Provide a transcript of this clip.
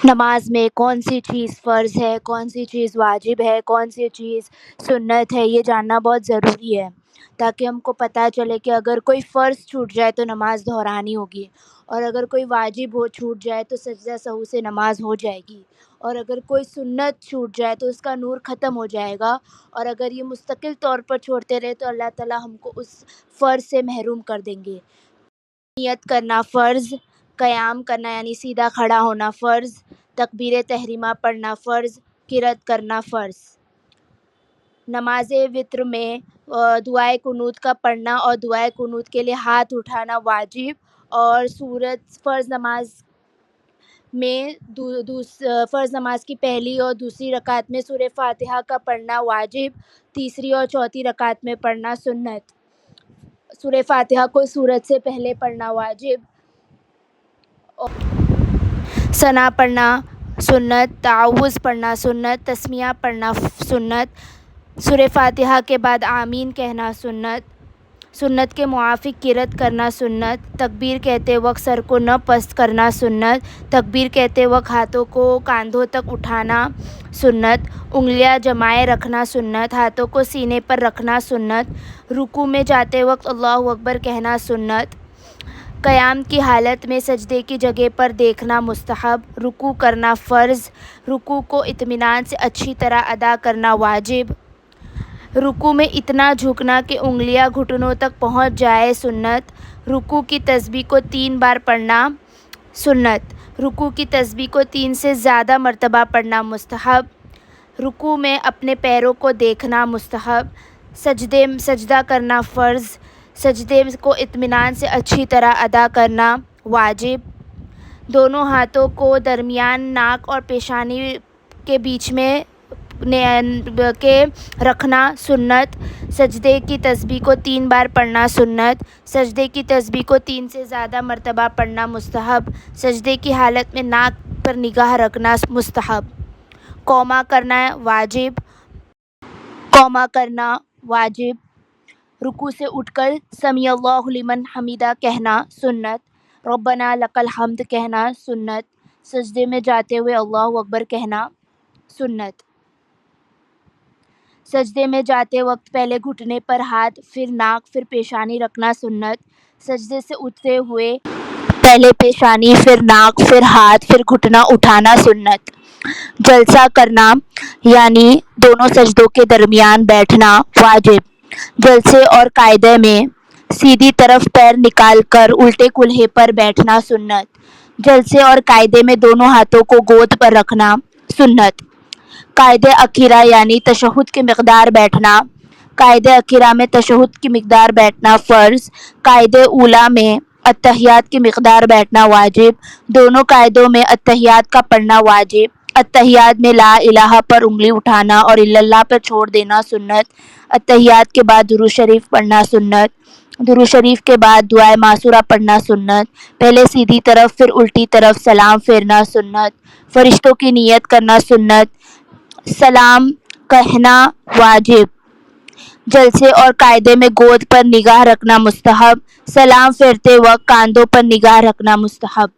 نماز میں کون سی چیز فرض ہے، کون سی چیز واجب ہے، کون سی چیز سنت ہے، یہ جاننا بہت ضروری ہے تاکہ ہم کو پتہ چلے کہ اگر کوئی فرض چھوٹ جائے تو نماز دہرانی ہوگی، اور اگر کوئی واجب چھوٹ جائے تو سجدہ سہو سے نماز ہو جائے گی، اور اگر کوئی سنت چھوٹ جائے تو اس کا نور ختم ہو جائے گا، اور اگر یہ مستقل طور پر چھوڑتے رہے تو اللہ تعالی ہم کو اس فرض سے محروم کر دیں گے۔ نیت کرنا فرض، قیام کرنا یعنی سیدھا کھڑا ہونا فرض، تکبیر تحریمہ پڑھنا فرض، قرأت کرنا فرض۔ نماز وتر میں دعائے قنوت کا پڑھنا اور دعائے قنوت کے لیے ہاتھ اٹھانا واجب، اور فرض نماز میں فرض نماز کی پہلی اور دوسری رکعت میں سورہ فاتحہ کا پڑھنا واجب، تیسری اور چوتھی رکعت میں پڑھنا سنت۔ سورہ فاتحہ کو سورت سے پہلے پڑھنا واجب، ثنا پڑھنا سنت، تعوذ پڑھنا سنت، تسمیہ پڑھنا سنت، سورہ فاتحہ کے بعد آمین کہنا سنت، سنت کے موافق قرأت کرنا سنت، تکبیر کہتے وقت سر کو نہ پست کرنا سنت، تکبیر کہتے وقت ہاتھوں کو کاندھوں تک اٹھانا سنت، انگلیاں جمائے رکھنا سنت، ہاتھوں کو سینے پر رکھنا سنت، رکوع میں جاتے وقت اللہ اکبر کہنا سنت، قیام کی حالت میں سجدے کی جگہ پر دیکھنا مستحب، رکوع کرنا فرض، رکوع کو اطمینان سے اچھی طرح ادا کرنا واجب، رکوع میں اتنا جھکنا کہ انگلیاں گھٹنوں تک پہنچ جائے سنت، رکوع کی تسبیح کو 3 بار پڑھنا سنت، رکوع کی تسبیح کو 3 سے زیادہ مرتبہ پڑھنا مستحب، رکوع میں اپنے پیروں کو دیکھنا مستحب، سجدہ کرنا فرض، سجدے کو اطمینان سے اچھی طرح ادا کرنا واجب، دونوں ہاتھوں کو درمیان ناک اور پیشانی کے بیچ میں کے رکھنا سنت، سجدے کی تسبیح کو 3 بار پڑھنا سنت، سجدے کی تسبیح کو 3 سے زیادہ مرتبہ پڑھنا مستحب، سجدے کی حالت میں ناک پر نگاہ رکھنا مستحب، قوما کرنا واجب، قوما کرنا واجب، رکوع سے اٹھ کر سمیع اللہ لمن حمیدہ کہنا سنت، ربنا لک الحمد کہنا سنت، سجدے میں جاتے ہوئے اللہ اکبر کہنا سنت، سجدے میں جاتے وقت پہلے گھٹنے پر ہاتھ، پھر ناک، پھر پیشانی رکھنا سنت، سجدے سے اٹھتے ہوئے پہلے پیشانی، پھر ناک، پھر ہاتھ، پھر گھٹنا اٹھانا سنت، جلسہ کرنا یعنی دونوں سجدوں کے درمیان بیٹھنا واجب، جلسے اور قاعدے میں سیدھی طرف پیر نکال کر الٹے کولہے پر بیٹھنا سنت، جلسے اور قاعدے میں دونوں ہاتھوں کو گود پر رکھنا سنت، قاعدہ اخیرہ یعنی تشہد کی مقدار بیٹھنا، قاعدہ اخیرہ میں تشہد کی مقدار بیٹھنا فرض، قاعدہ اولیٰ میں اتحیات کی مقدار بیٹھنا واجب، دونوں قاعدوں میں اتحیات کا پڑھنا واجب، اتحیات میں لا الہ پر انگلی اٹھانا اور الا اللہ پر چھوڑ دینا سنت، اتحیات کے بعد درود شریف پڑھنا سنت، درود شریف کے بعد دعائے معصورہ پڑھنا سنت، پہلے سیدھی طرف پھر الٹی طرف سلام پھیرنا سنت، فرشتوں کی نیت کرنا سنت، سلام کہنا واجب، جلسے اور قاعدے میں گود پر نگاہ رکھنا مستحب، سلام پھیرتے وقت کاندھوں پر نگاہ رکھنا مستحب۔